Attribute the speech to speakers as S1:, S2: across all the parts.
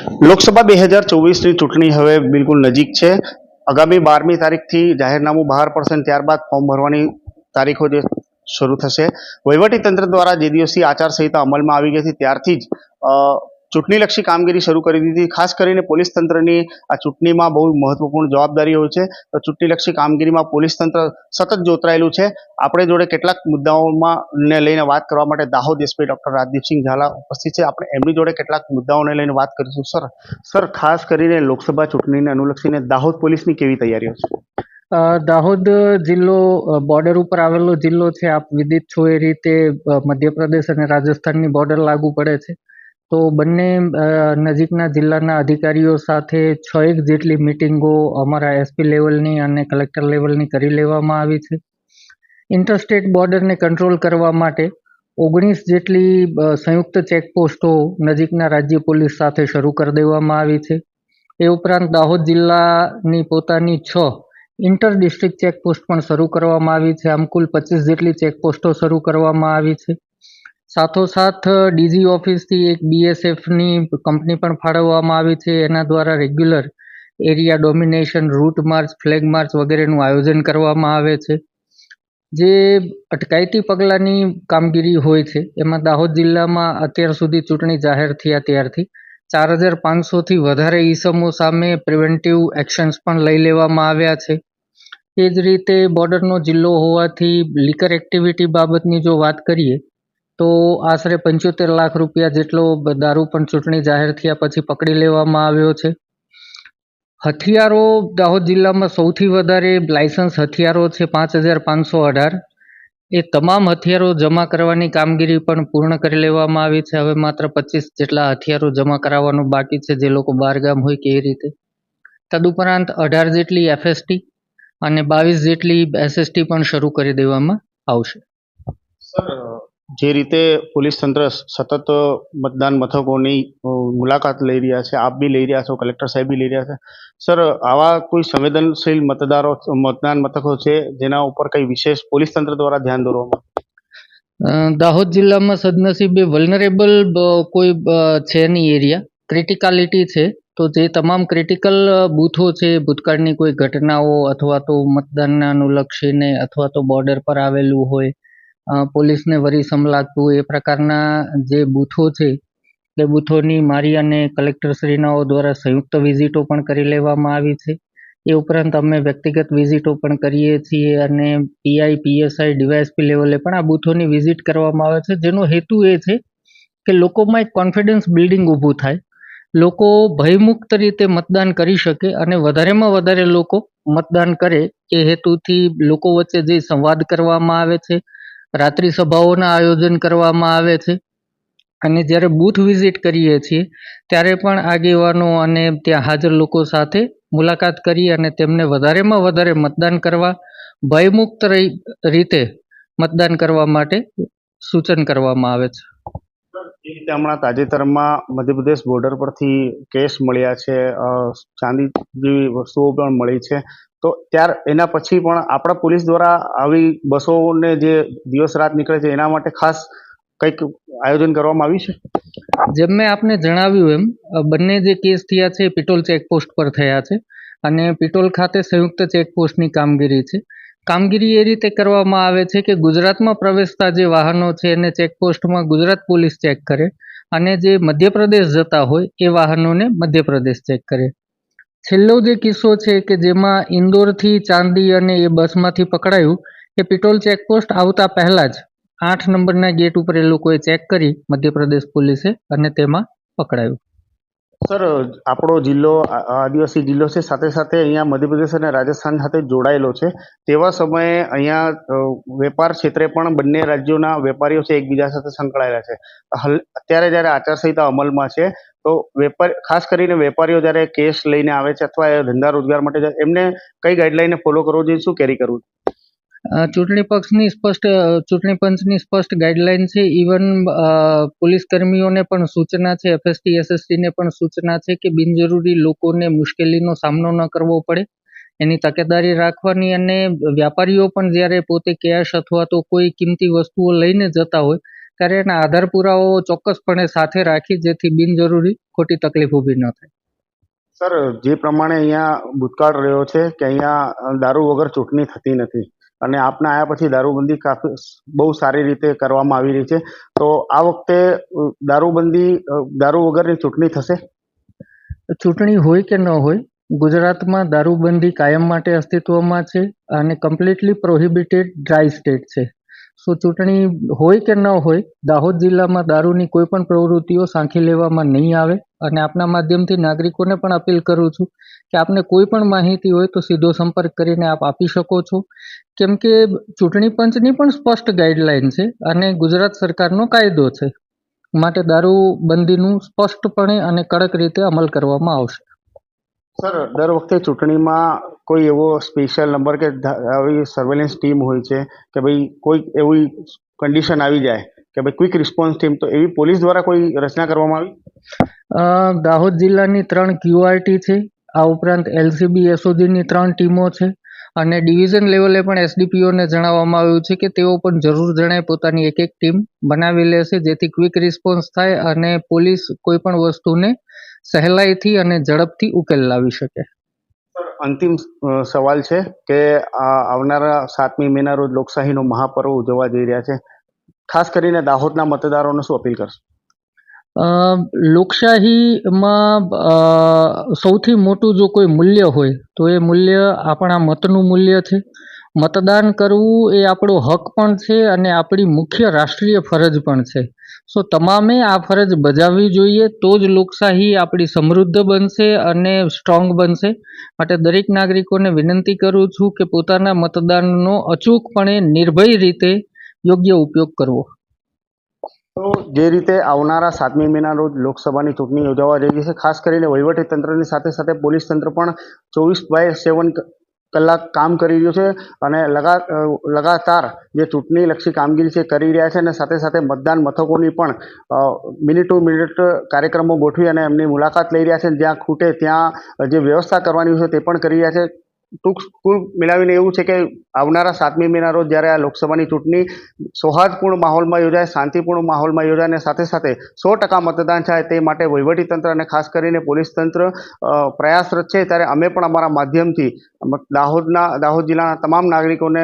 S1: લોકસભા 2024ની ચૂંટણી હવે બિલકુલ નજીક છે. આગામી 12મી તારીખથી જાહેરનામું બહાર પડશે અને ત્યારબાદ ફોર્મ ભરવાની તારીખો જે શરૂ થશે. વહીવટીતંત્ર દ્વારા જે દિવસથી આચારસંહિતા અમલમાં આવી ગઈ હતી ત્યારથી જ ચૂંટણીલક્ષી કામગીરી શરૂ કરી દીધી. ખાસ કરીને પોલીસ તંત્રની આ ચૂંટણીમાં બહુ મહત્વપૂર્ણ જવાબદારી હોય છે. તો ચૂંટણીલક્ષી કામગીરીમાં પોલીસ તંત્ર સતત જોતરાયેલું છે. આપણે જોડે કેટલાક મુદ્દાઓમાં ને લઈને વાત કરવા માટે દાહોદ એસપી ડોક્ટર રાજદીપસિંહ ઝાલા ઉપસ્થિત છે. આપણે એમની જોડે કેટલાક મુદ્દાઓને લઈને વાત કરીશું. સર ખાસ કરીને લોકસભા ચૂંટણીને અનુલક્ષીને દાહોદ પોલીસની કેવી તૈયારીઓ છે?
S2: દાહોદ જિલ્લો બોર્ડર ઉપર આવેલો જિલ્લો છે. આપ વિદિત છો એ રીતે મધ્યપ્રદેશ અને રાજસ્થાનની બોર્ડર લાગુ પડે છે. તો બંને નજીકના જિલ્લાના અધિકારીઓ સાથે 6 જેટલી મિટિંગો અમારા એસપી લેવલની અને કલેક્ટર લેવલની કરી લેવામાં આવી છે. ઇન્ટરસ્ટેટ બોર્ડરને કંટ્રોલ કરવા માટે 19 જેટલી સંયુક્ત ચેકપોસ્ટો નજીકના રાજ્ય પોલીસ સાથે શરૂ કરી દેવામાં આવી છે. એ ઉપરાંત દાહોદ જિલ્લાની પોતાની 6 ઇન્ટર ડિસ્ટ્રિક્ટ ચેકપોસ્ટ પણ શરૂ કરવામાં આવી છે. આમ કુલ 25 જેટલી ચેકપોસ્ટો શરૂ કરવામાં આવી છે. સાથોસાથ ડીજી ઓફિસથી એક BSFની કંપની પણ ફાળવવામાં આવી છે. એના દ્વારા regular area domination, route march, flag march વગેરેનું આયોજન કરવામાં આવે છે. જે અટકાયતી પગલાંની કામગીરી હોય છે એમાં દાહોદ જિલ્લામાં અત્યાર સુધી ચૂંટણી જાહેર થયા ત્યારથી 4500થી વધારે ઈસમો સામે પ્રિવેન્ટિવ એક્શન્સ પણ લઈ લેવામાં આવ્યા છે. એ જ રીતે બોર્ડરનો જિલ્લો હોવાથી લીકર એક્ટિવિટી બાબતની જો વાત કરીએ તો આશરે 75 લાખ રૂપિયા જેટલો દારૂ પણ ચૂંટણી જાહેર થયા પછી પકડી લેવામાં આવ્યો છે. હથિયારો દાહોદ જિલ્લામાં સૌથી વધારે લાયસન્સ હથિયારો છે 5518. એ તમામ હથિયારો જમા કરવાની કામગીરી પણ પૂર્ણ કરી લેવામાં આવી છે. હવે માત્ર 25 જેટલા હથિયારો જમા કરાવવાનું બાકી છે, જે લોકો બહારગામ હોય કે એ રીતે. તદુપરાંત 18 જેટલી FST અને 22 જેટલી SST પણ શરૂ કરી દેવામાં આવશે.
S1: સર, જે રીતે પોલીસ તંત્ર સતત મતદાન મથકોની મુલાકાત લઈ રહ્યા છે, આપ બી લઈ રહ્યા છો, કલેક્ટર સાહેબ બી લઈ રહ્યા છે. સર, આવા કોઈ સંવેદનશીલ મતદાન મથકો છે જેના ઉપર કઈ વિશેષ પોલીસ તંત્ર દ્વારા ધ્યાન દોરવામાં?
S2: દાહોદ જિલ્લામાં સદનસીબે વલ્નરેબલ કોઈ છે નહીં એરિયા, ક્રિટિકાલિટી છે. તો જે તમામ ક્રિટિકલ બૂથો છે, ભૂતકાળની કોઈ ઘટનાઓ અથવા તો મતદાનને અનુલક્ષીને અથવા તો બોર્ડર પર આવેલું હોય, પોલીસને વરીસમ લાગતું હોય, એ પ્રકારના જે બૂથો છે એ બૂથોની મારી અને કલેક્ટરશ્રીનાઓ દ્વારા સંયુક્ત વિઝિટો પણ કરી લેવામાં આવી છે. એ ઉપરાંત અમે વ્યક્તિગત વિઝિટો પણ કરીએ છીએ અને PI, PSI, DYSP લેવલે પણ આ બૂથોની વિઝિટ કરવામાં આવે છે, જેનો હેતુ એ છે કે લોકોમાં એક કોન્ફિડન્સ બિલ્ડિંગ ઊભું થાય, લોકો ભયમુક્ત રીતે મતદાન કરી શકે અને વધારેમાં વધારે લોકો મતદાન કરે એ હેતુથી લોકો વચ્ચે જે સંવાદ કરવામાં આવે છે, રાત્રિ સભાઓના આયોજન કરવામાં આવે છે. અને જ્યારે બૂથ વિઝિટ કરીએ છીએ ત્યારે પણ આગેવાનો અને ત્યાં હાજર લોકો સાથે મુલાકાત કરી અને તેમને વધારેમાં વધારે મતદાન કરવા, ભયમુક્ત રીતે મતદાન કરવા માટે સૂચન કરવામાં આવે છે.
S1: એ રીતે હમણાં તાજેતરમાં મધ્યપ્રદેશ બોર્ડર પરથી કેસ મળ્યા છે, ચાંદી જેવી વસ્તુઓ પણ મળી છે. તો એના પછી પણ આપણા પોલીસ દ્વારા આવી બસોને જે દિવસ રાત નીકળે છે એના માટે ખાસ કંઈક આયોજન કરવામાં આવ્યું છે?
S2: જેમ મેં આપને જણાવ્યું એમ બંને જે કેસ થયા છે પિટોલ ચેકપોસ્ટ પર થયા છે અને પિટોલ ખાતે સંયુક્ત ચેકપોસ્ટની કામગીરી છે. કામગીરી એ રીતે કરવામાં આવે છે કે ગુજરાતમાં પ્રવેશતા જે વાહનો છે એને ચેકપોસ્ટમાં ગુજરાત પોલીસ ચેક કરે અને જે મધ્યપ્રદેશ જતા હોય એ વાહનોને મધ્યપ્રદેશ ચેક કરે. છેલ્લો જે કિસ્સો છે કે જેમાં ઇન્દોરથી ચાંદી અને એ બસમાંથી પકડાયું, એ પિટોલ ચેકપોસ્ટ આવતા પહેલા જ 8 નંબરના ગેટ ઉપર એ લોકોએ ચેક કરી મધ્યપ્રદેશ પોલીસે અને તેમાં પકડાયું.
S1: સર, આપણો જિલ્લો આદિવાસી જિલ્લો છે, સાથે સાથે અહીંયા મધ્યપ્રદેશ અને રાજસ્થાન સાથે જોડાયેલો છે. તેવા સમયે અહીંયા વેપાર ક્ષેત્રે પણ બંને રાજ્યોના વેપારીઓ છે એકબીજા સાથે સંકળાયેલા છે. અત્યારે જ્યારે આચારસંહિતા અમલમાં છે તો ખાસ કરીને વેપારીઓ જ્યારે કેસ લઈને આવે છે અથવા ધંધા રોજગાર માટે જાય, એમને કઈ ગાઈડલાઈને ફોલો કરવો જોઈએ, શું કેરી કરવું?
S2: ચૂંટણી પંચની સ્પષ્ટ ગાઈડલાઈન છે. ઇવન પોલીસ કર્મીઓને પણ સૂચના છે, FST, SST ને પણ સૂચના છે કે બિનજરૂરી લોકોને મુશ્કેલીનો સામનો ન કરવો પડે એની તકેદારી રાખવાની. અને વ્યાપારીઓ પણ જ્યારે પોતે કેશ અથવા તો કોઈ કિંમતી વસ્તુઓ લઈને જતા હોય ત્યારે એના આધાર પુરાવાઓ ચોક્કસપણે સાથે રાખી જેથી બિનજરૂરી ખોટી તકલીફ ઊભી ન થાય.
S1: સર, જે પ્રમાણે અહીંયા ભૂતકાળ રહ્યો છે કે અહીંયા દારૂ વગર ચૂંટણી થતી નથી અને આપના આવ્યા પછી દારૂબંધી કાફી બહુ સારી રીતે કરવામાં આવી રહી છે, તો આ વખતે દારૂ વગરની ચૂંટણી થશે?
S2: ચૂંટણી હોય કે ન હોય, ગુજરાતમાં દારૂબંધી કાયમ માટે અસ્તિત્વમાં છે અને કમ્પ્લીટલી પ્રોહિબિટેડ ડ્રાય સ્ટેટ છે. સો ચૂંટણી હોય કે ન હોય, દાહોદ જિલ્લામાં દારૂની કોઈ પણ પ્રવૃત્તિઓ સાંખી લેવામાં નહીં આવે અને આપના માધ્યમથી નાગરિકોને પણ અપીલ કરું છું કે આપને કોઈ પણ માહિતી હોય તો સીધો સંપર્ક કરીને આપ આપી શકો છો, કેમ કે ચૂંટણી પંચની પણ સ્પષ્ટ ગાઈડલાઈન છે અને ગુજરાત સરકારનો કાયદો છે, માટે દારૂબંધીનું સ્પષ્ટપણે અને કડક રીતે અમલ કરવામાં આવશે.
S1: સર, દર વખતે ચૂંટણીમાં કોઈ એવો સ્પેશિયલ નંબર કે આવી સર્વેલન્સ ટીમ હોય છે કે ભાઈ કોઈ એવી કન્ડિશન આવી જાય કે ભાઈ ક્વિક રિસ્પોન્સ ટીમ, તો એવી પોલીસ દ્વારા કોઈ રચના કરવામાં આવી?
S2: દાહોદ જિલ્લાની 3 QRT છે. આ ઉપરાંત LCB SOGની 3 ટીમો છે અને ડિવિઝન લેવલે પણ SDPOને જણાવવામાં આવ્યું છે કે તેઓ પણ જરૂર જણાય પોતાની એક ટીમ બનાવી લેશે જેથી ક્વિક રિસ્પોન્સ થાય અને પોલીસ કોઈ પણ વસ્તુને સહેલાઈથી અને ઝડપથી ઉકેલ લાવી શકે.
S1: અંતિમ સવાલ છે કે આવનારા 7મી મેના રોજ લોકશાહીનો મહાપર્વ ઉજવવા જઈ રહ્યા છે, ખાસ કરીને દાહોદના મતદારોને શું અપીલ કરશો?
S2: લોકશાહીમાં સૌથી મોટું જો કોઈ મૂલ્ય હોય તો એ મૂલ્ય આપણા મતનું મૂલ્ય છે. મતદાન કરવું એ આપણો હક પણ છે અને આપણી મુખ્ય રાષ્ટ્રીય ફરજ પણ છે. સો તમામે આ ફરજ બજાવવી જોઈએ, તો જ લોકશાહી આપણી સમૃદ્ધ બનશે અને સ્ટ્રોંગ બનશે. માટે દરેક નાગરિકોને વિનંતી કરું છું કે પોતાના મતદાનનો અચૂકપણે નિર્ભય રીતે યોગ્ય ઉપયોગ કરવો.
S1: તો જે રીતે આવનારા 7મી મેના રોજ લોકસભાની ચૂંટણી યોજાવા જઈ રહી છે, ખાસ કરીને વહીવટી તંત્રની સાથે સાથે પોલીસ તંત્ર પણ 24/7 કલાક કામ કરી રહ્યું છે અને લગાતાર જે ચૂંટણીલક્ષી કામગીરી છે કરી રહ્યા છે અને સાથે સાથે મતદાન મથકોની પણ મિનિટ ટુ મિનિટ કાર્યક્રમો ગોઠવી અને એમની મુલાકાત લઈ રહ્યા છે. જ્યાં ખૂટે ત્યાં જે વ્યવસ્થા કરવાની છે તે પણ કરી રહ્યા છે. કુલ મિલાવીને એવું છે કે આવનારા 7મી મેના રોજ જ્યારે આ લોકસભાની ચૂંટણી સૌહાર્દપૂર્ણ માહોલમાં યોજાય, શાંતિપૂર્ણ માહોલમાં યોજાય અને સાથે સાથે 100% મતદાન થાય તે માટે વહીવટીતંત્ર અને ખાસ કરીને પોલીસ તંત્ર પ્રયાસરત છે. ત્યારે અમે પણ અમારા માધ્યમથી દાહોદ જિલ્લાના તમામ નાગરિકોને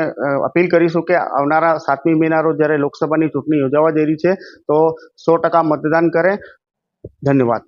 S1: અપીલ કરીશું કે આવનારા 7મી મેના રોજ જ્યારે લોકસભાની ચૂંટણી યોજાવા જઈ રહી છે તો 100% મતદાન કરે. ધન્યવાદ.